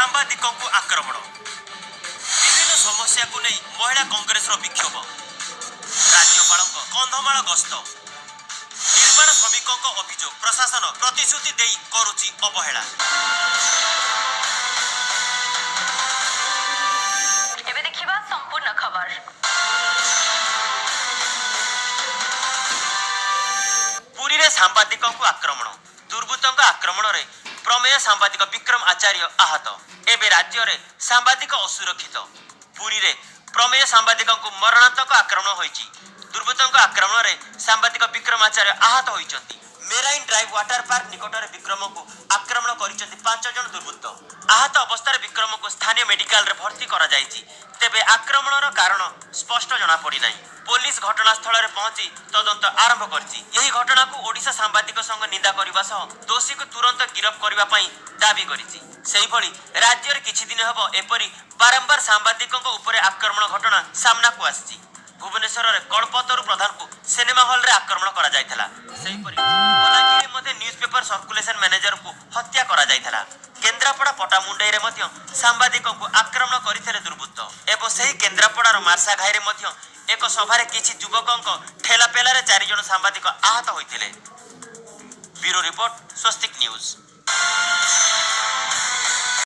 सांबादिकों को आक्रमण विभिन्न समस्या को नहीं महिला कांग्रेस विक्षोभ राज्यपाल कंधमाल गस्त निर्माण श्रमिकों अभियोग प्रशासन प्रतिश्रुति दे करुछि अवहेला। एबे देखिबा संपूर्ण खबर। पुरी रे सांबादिकों को आक्रमण दुर्बृत्तों आक्रमण रे प्रमेय सांबादिक विक्रम आचार्य आहत। एबे राज्य रे सांबादिक असुरक्षित पुरी रे प्रमेय सांबादिकों को मरणांतक आक्रमण होईची। दुर्बृत्तों आक्रमण रे सांबादिक विक्रम आचार्य आहत होईचंती। मेराइन ड्राइव वाटर पार्क निकट में विक्रम को आक्रमण करिसेंती 5 जन दुर्बृत्त। आहत अवस्था विक्रम को स्थानीय मेडिकल रे भर्ती करा जायछि। तेबे आक्रमणर कारण स्पष्ट जना पड़ी नाही। पुलिस घटनास्थल रे पहुंची तदंत आरंभ करछि। यही घटना को ओडिशा सांबादिक संघ निंदा करबा सह दोषी को तुरंत गिरफ्त करबा पई दाबी करिछि। सेही भली राज्य रे किछि दिन हबो एपरी बारंबार सांबादिकों ऊपर आक्रमण घटना सामना को आछि। भुवनेश्वर रे कल्पतरु प्रधान को सिनेमा हॉल रे आक्रमण करा जायथला। सेही परी बलांगीर मध्ये न्यूज़पेपर सर्कुलेशन मैनेजर को हत्या करा जायथला। केन्द्रापड़ा पटामुंडई रे मध्ये सांबादिकों को आक्रमण करिथिले दुर्बृत्त एवं सही केन्द्रापड़ार मार्सा घाई रे मध्ये एक सभा रे किछि युवकों ठेला पेला रे 4 जन सांबादिक आहत होइथिले। ब्यूरो रिपोर्ट स्वस्तिक न्यूज।